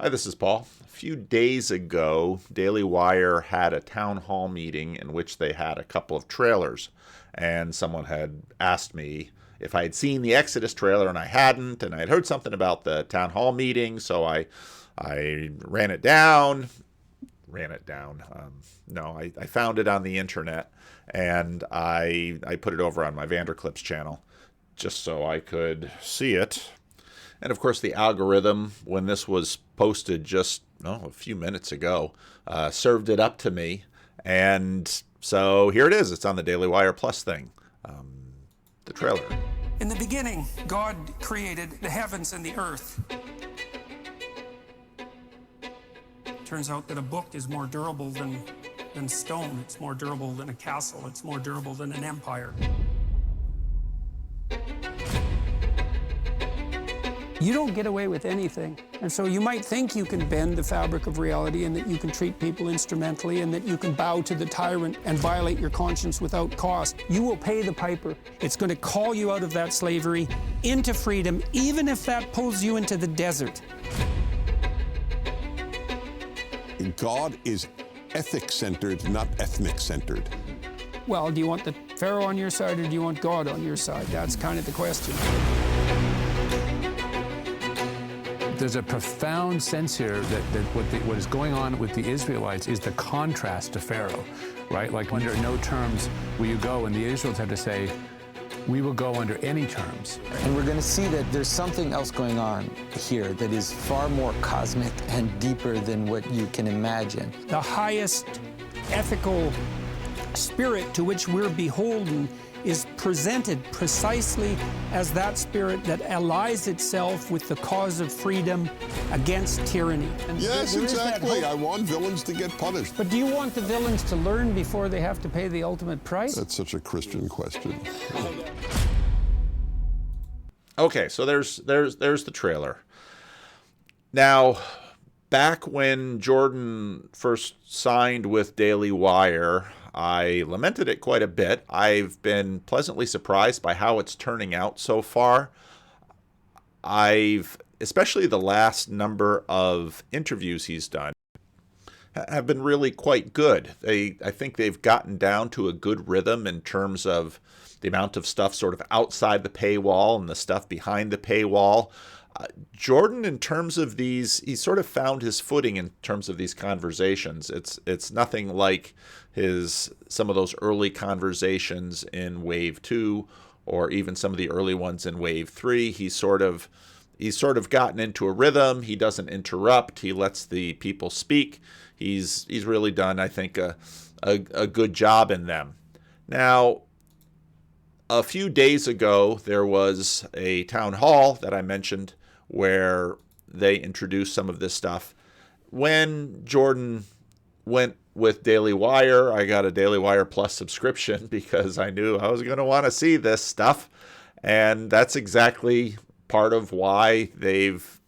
Hi, this is Paul. A few days ago, Daily Wire had a town hall meeting in which they had a couple of trailers. And someone had asked me if I had seen the Exodus trailer, and I hadn't. And I had heard something about the town hall meeting, so I ran it down. No, I found it on the internet, and I put it over on my Vanderclips channel just so I could see it. And of course, the algorithm, when this was posted just a few minutes ago, served it up to me. And so here it is. It's on the Daily Wire Plus thing, the trailer. In the beginning, God created the heavens and the earth. Turns out that a book is more durable than stone. It's more durable than a castle. It's more durable than an empire. You don't get away with anything. And so you might think you can bend the fabric of reality and that you can treat people instrumentally and that you can bow to the tyrant and violate your conscience without cost. You will pay the piper. It's going to call you out of that slavery into freedom, even if that pulls you into the desert. God is ethic-centered, not ethnic-centered. Well, do you want the Pharaoh on your side or do you want God on your side? That's kind of the question. There's a profound sense here that what is going on with the Israelites is the contrast to Pharaoh, right? Like, under no terms will you go, and the Israelites have to say, we will go under any terms. And we're going to see that there's something else going on here that is far more cosmic and deeper than what you can imagine. The highest ethical spirit to which we're beholden is presented precisely as that spirit that allies itself with the cause of freedom against tyranny. And yes, exactly. I want villains to get punished. But do you want the villains to learn before they have to pay the ultimate price? That's such a Christian question. Okay, so there's the trailer. Now, back when Jordan first signed with Daily Wire, I lamented it quite a bit. I've been pleasantly surprised by how it's turning out so far. Especially the last number of interviews he's done, have been really quite good. I think they've gotten down to a good rhythm in terms of the amount of stuff sort of outside the paywall and the stuff behind the paywall. Jordan, in terms of these, he sort of found his footing in terms of these conversations. It's nothing like some of those early conversations in Wave 2 or even some of the early ones in Wave 3. He's sort of gotten into a rhythm. He doesn't interrupt. He lets the people speak. He's really done, I think, a good job in them. Now, a few days ago, there was a town hall that I mentioned where they introduced some of this stuff. When Jordan went with Daily Wire, I got a Daily Wire Plus subscription because I knew I was going to want to see this stuff. And that's exactly part of why they've,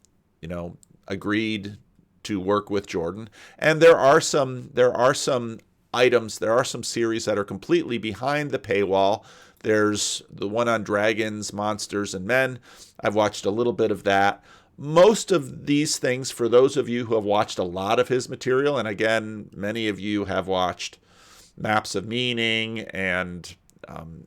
agreed to work with Jordan. And there are some items, there are some series that are completely behind the paywall. There's the one on dragons, monsters, and men. I've watched a little bit of that. Most of these things, for those of you who have watched a lot of his material, and again, many of you have watched Maps of Meaning and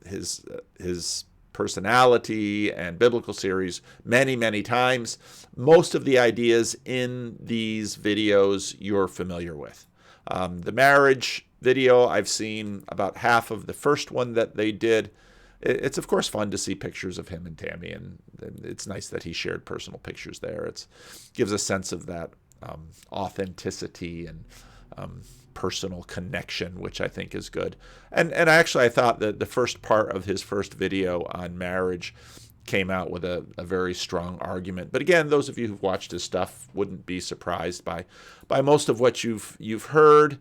his personality and biblical series many, many times, most of the ideas in these videos you're familiar with. The marriage video, I've seen about half of the first one that they did. It's, of course, fun to see pictures of him and Tammy, and it's nice that he shared personal pictures there. It gives a sense of that authenticity and personal connection, which I think is good. And actually, I thought that the first part of his first video on marriage came out with a very strong argument. But again, those of you who've watched his stuff wouldn't be surprised by most of what you've heard.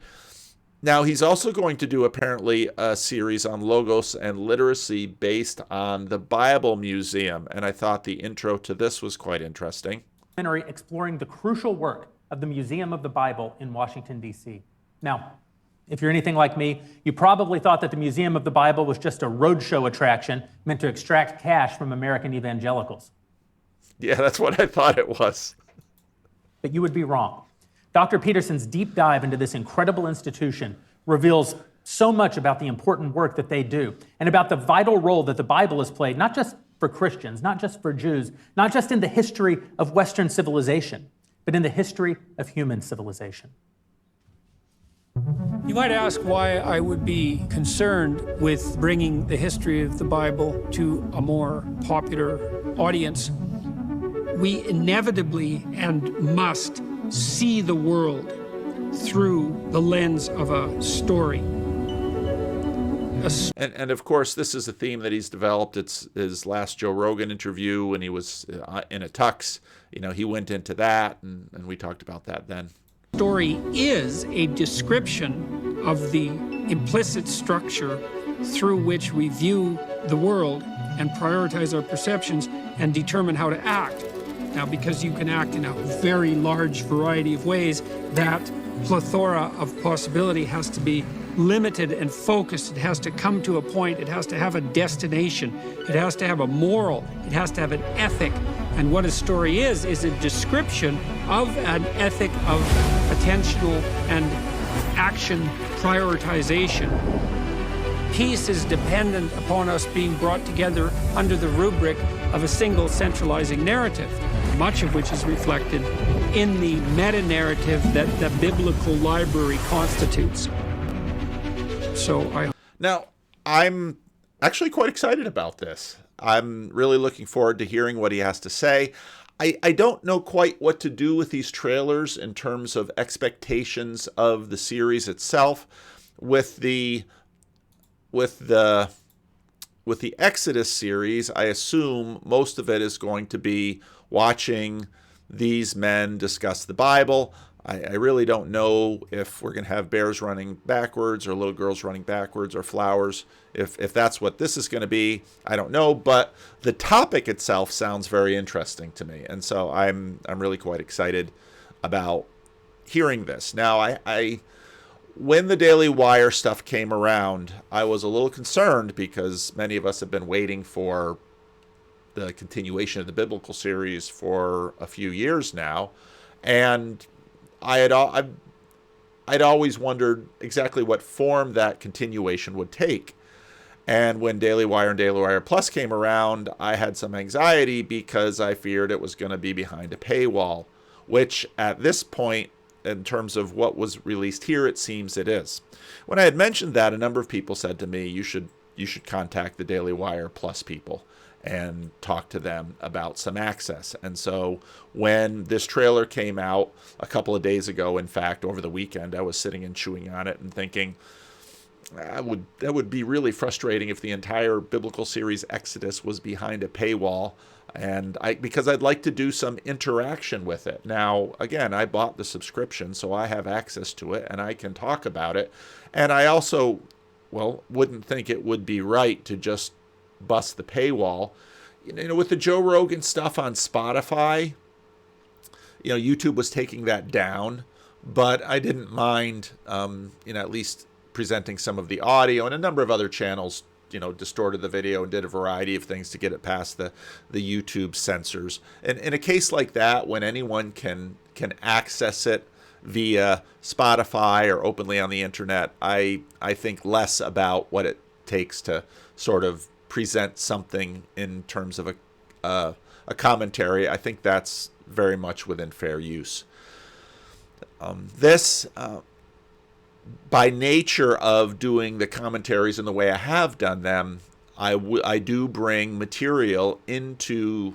Now, he's also going to do, apparently, a series on logos and literacy based on the Bible Museum, and I thought the intro to this was quite interesting. Exploring the crucial work of the Museum of the Bible in Washington, D.C. Now, if you're anything like me, you probably thought that the Museum of the Bible was just a roadshow attraction meant to extract cash from American evangelicals. Yeah, that's what I thought it was. but you would be wrong. Dr. Peterson's deep dive into this incredible institution reveals so much about the important work that they do and about the vital role that the Bible has played, not just for Christians, not just for Jews, not just in the history of Western civilization, but in the history of human civilization. You might ask why I would be concerned with bringing the history of the Bible to a more popular audience. We inevitably and must see the world through the lens of a story. And of course, this is a theme that he's developed. It's his last Joe Rogan interview when he was in a tux. You know, he went into that, and we talked about that then. Story is a description of the implicit structure through which we view the world and prioritize our perceptions and determine how to act. Now, because you can act in a very large variety of ways, that plethora of possibility has to be limited and focused. It has to come to a point. It has to have a destination. It has to have a moral. It has to have an ethic. And what a story is a description of an ethic of attentional and action prioritization. Peace is dependent upon us being brought together under the rubric of a single centralizing narrative, much of which is reflected in the meta-narrative that the biblical library constitutes. Now, I'm actually quite excited about this. I'm really looking forward to hearing what he has to say. I don't know quite what to do with these trailers in terms of expectations of the series itself. With the Exodus series, I assume most of it is going to be watching these men discuss the Bible. I really don't know if we're going to have bears running backwards or little girls running backwards or flowers. If that's what this is going to be, I don't know. But the topic itself sounds very interesting to me, and so I'm really quite excited about hearing this. Now, I when the Daily Wire stuff came around, I was a little concerned because many of us have been waiting for the continuation of the biblical series for a few years now, and I'd always wondered exactly what form that continuation would take. And when Daily Wire and Daily Wire Plus came around, I had some anxiety because I feared it was going to be behind a paywall, which at this point, in terms of what was released here, it seems it is. When I had mentioned that, a number of people said to me, you should contact the Daily Wire Plus people and talk to them about some access. And so when this trailer came out a couple of days ago, in fact, over the weekend, I was sitting and chewing on it and thinking, that would be really frustrating if the entire biblical series Exodus was behind a paywall, and because I'd like to do some interaction with it. Now, again, I bought the subscription, so I have access to it, and I can talk about it. And I also, wouldn't think it would be right to just bust the paywall. You know, with the Joe Rogan stuff on Spotify, YouTube was taking that down, but I didn't mind, at least presenting some of the audio, and a number of other channels, distorted the video and did a variety of things to get it past the YouTube censors. And in a case like that, when anyone can access it via Spotify or openly on the internet, I think less about what it takes to sort of present something in terms of a commentary. I think that's very much within fair use. By nature of doing the commentaries in the way I have done them, I do bring material into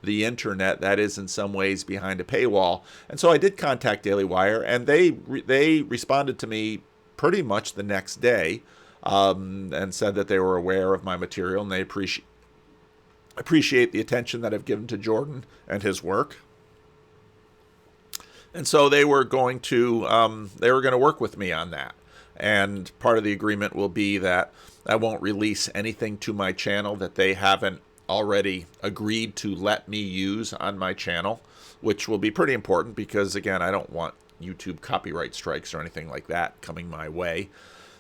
the internet that is in some ways behind a paywall. And so I did contact Daily Wire, and they responded to me pretty much the next day, and said that they were aware of my material and they appreciate the attention that I've given to Jordan and his work. And so they were going to work with me on that. And part of the agreement will be that I won't release anything to my channel that they haven't already agreed to let me use on my channel, which will be pretty important because, again, I don't want YouTube copyright strikes or anything like that coming my way.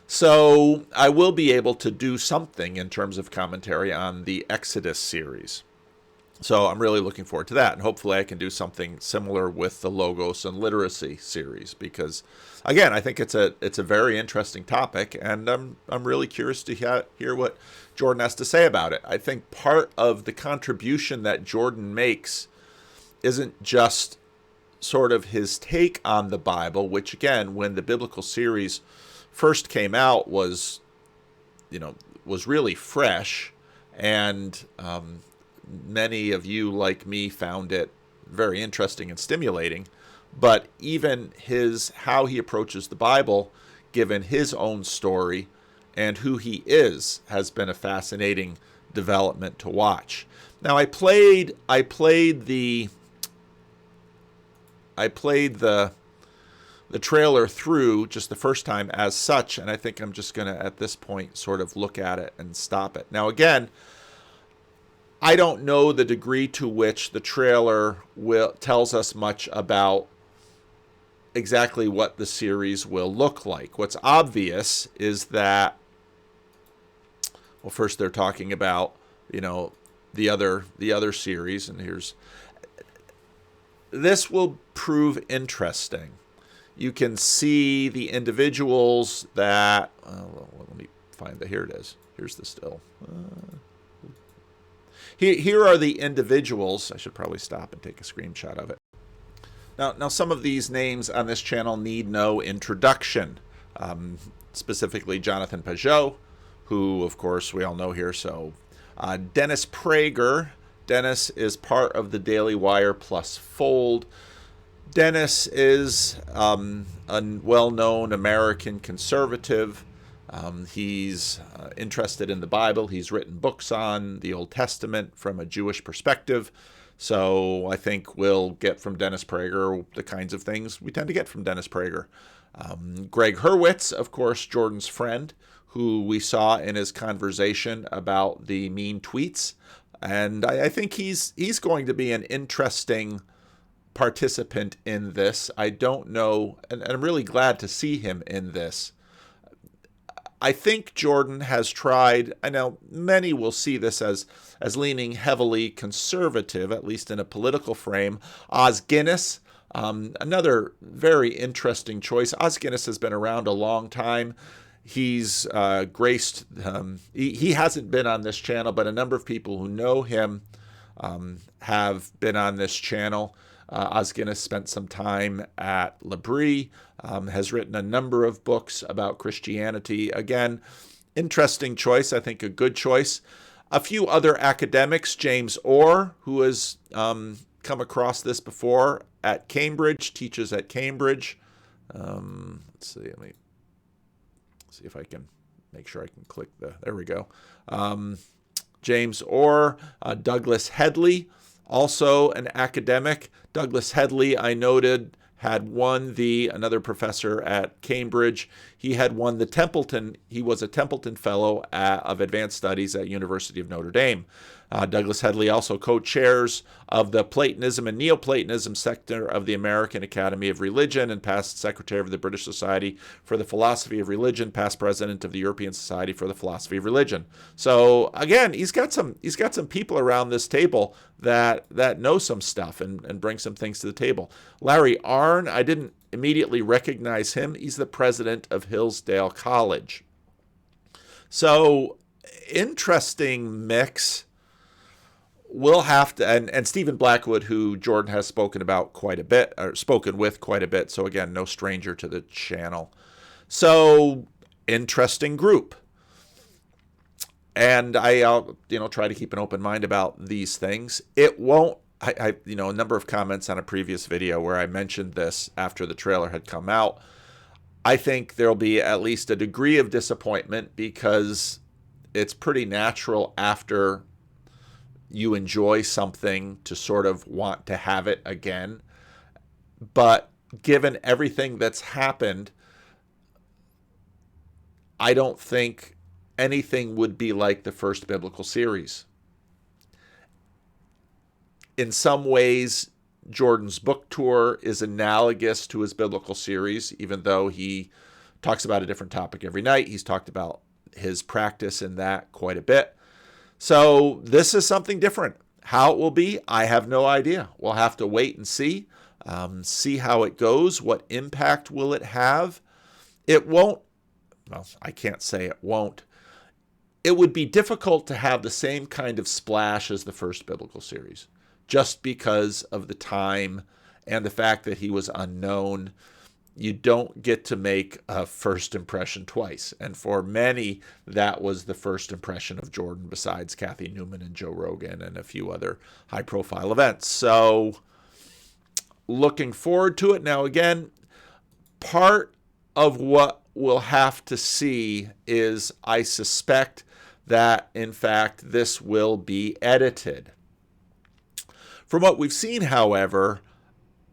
So I will be able to do something in terms of commentary on the Exodus series. So I'm really looking forward to that, and hopefully I can do something similar with the Logos and Literacy series, because, again, I think it's a very interesting topic, and I'm really curious to hear what Jordan has to say about it. I think part of the contribution that Jordan makes isn't just sort of his take on the Bible, which, again, when the biblical series first came out was really fresh, and many of you, like me, found it very interesting and stimulating. But even how he approaches the Bible, given his own story and who he is, has been a fascinating development to watch. Now, I played the trailer through just the first time as such, and I think I'm just going to, at this point, sort of look at it and stop it. Now, again, I don't know the degree to which the trailer tells us much about exactly what the series will look like. What's obvious is that, well, first they're talking about, the other series, and this will prove interesting. You can see the individuals that, let me find here it is. Here's the still. Here are the individuals. I should probably stop and take a screenshot of it. Now, some of these names on this channel need no introduction. Specifically, Jonathan Pajot, who, of course, we all know here. So, Dennis Prager. Dennis is part of the Daily Wire Plus fold. Dennis is a well-known American conservative. He's interested in the Bible. He's written books on the Old Testament from a Jewish perspective. So I think we'll get from Dennis Prager the kinds of things we tend to get from Dennis Prager. Greg Hurwitz, of course, Jordan's friend, who we saw in his conversation about the mean tweets. And I think he's going to be an interesting participant in this. I don't know, and I'm really glad to see him in this. I think Jordan has tried, I know many will see this as leaning heavily conservative, at least in a political frame. Os Guinness, another very interesting choice. Os Guinness has been around a long time. He's graced, he hasn't been on this channel, but a number of people who know him have been on this channel. Os Guinness spent some time at L'Abri, has written a number of books about Christianity. Again, interesting choice, I think a good choice. A few other academics, James Orr, who has come across this before at Cambridge, teaches at Cambridge. Let's see, let me see if I can make sure I can click there we go. James Orr, Douglas Headley, also an academic. Douglas Headley, I noted, had won another professor at Cambridge. He had won the Templeton, he was a Templeton Fellow of Advanced Studies at University of Notre Dame. Douglas Headley also co-chairs of the Platonism and Neoplatonism sector of the American Academy of Religion, and past secretary of the British Society for the Philosophy of Religion, past president of the European Society for the Philosophy of Religion. So again, he's got some people around this table that know some stuff and bring some things to the table. Larry Arnn, I didn't immediately recognize him. He's the president of Hillsdale College. So interesting mix. We'll have to, and Stephen Blackwood, who Jordan has spoken with quite a bit. So again, no stranger to the channel. So interesting group. And I'll try to keep an open mind about these things. It won't, a number of comments on a previous video where I mentioned this after the trailer had come out. I think there'll be at least a degree of disappointment, because it's pretty natural after you enjoy something to sort of want to have it again. But given everything that's happened, I don't think anything would be like the first biblical series. In some ways, Jordan's book tour is analogous to his biblical series, even though he talks about a different topic every night. He's talked about his practice in that quite a bit. So this is something different. How it will be, I have no idea. We'll have to wait and see how it goes. What impact will it have? It won't, well, I can't say it won't. It would be difficult to have the same kind of splash as the first biblical series, just because of the time and the fact that he was unknown. You don't get to make a first impression twice. And for many, that was the first impression of Jordan, besides Kathy Newman and Joe Rogan and a few other high-profile events. So looking forward to it. Now, again, part of what we'll have to see is, I suspect that, in fact, this will be edited. From what we've seen, however,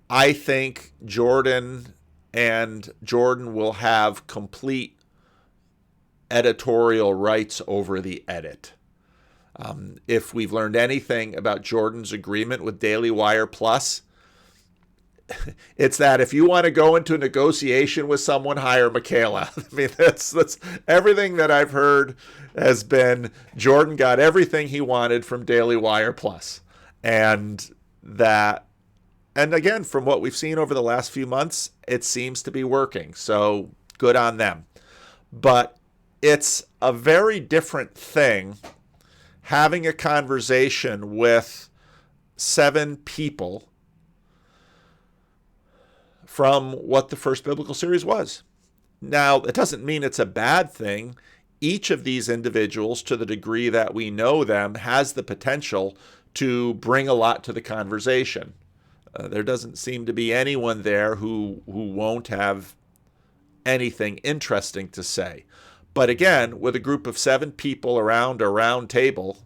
I think Jordan will have complete editorial rights over the edit. If we've learned anything about Jordan's agreement with Daily Wire Plus, it's that if you want to go into a negotiation with someone, hire Michaela. I mean, that's everything that I've heard has been Jordan got everything he wanted from Daily Wire Plus. And again, from what we've seen over the last few months, it seems to be working. So good on them. But it's a very different thing having a conversation with 7 people from what the first biblical series was. Now, it doesn't mean it's a bad thing. Each of these individuals, to the degree that we know them, has the potential to bring a lot to the conversation. There doesn't seem to be anyone there who won't have anything interesting to say. But again, with a group of 7 people around a round table,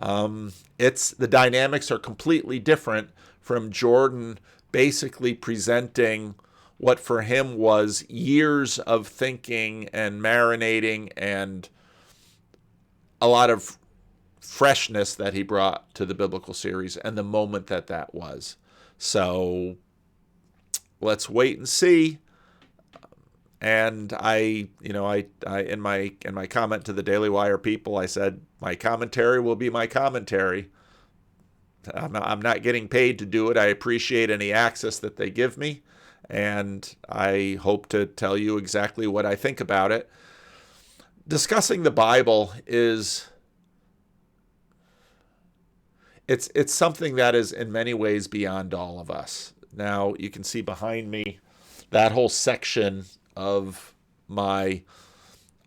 the dynamics are completely different from Jordan basically presenting what for him was years of thinking and marinating and a lot of freshness that he brought to the biblical series and the moment that was. So let's wait and see. And I in my comment to the Daily Wire people, I said my commentary will be my commentary. I'm not getting paid to do it. I appreciate any access that they give me, and I hope to tell you exactly what I think about it. Discussing the Bible is it's something that is in many ways beyond all of us. Now, you can see behind me that whole section of my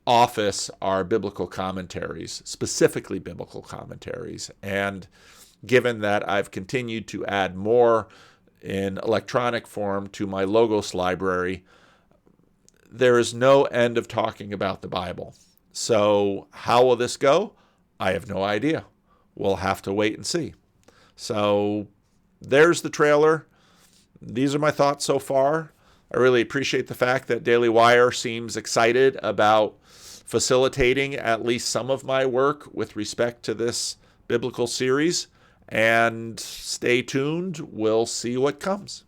office are biblical commentaries, specifically biblical commentaries. And given that I've continued to add more in electronic form to my Logos library, there is no end of talking about the Bible. So how will this go? I have no idea. We'll have to wait and see. So there's the trailer. These are my thoughts so far. I really appreciate the fact that Daily Wire seems excited about facilitating at least some of my work with respect to this biblical series. And stay tuned. We'll see what comes.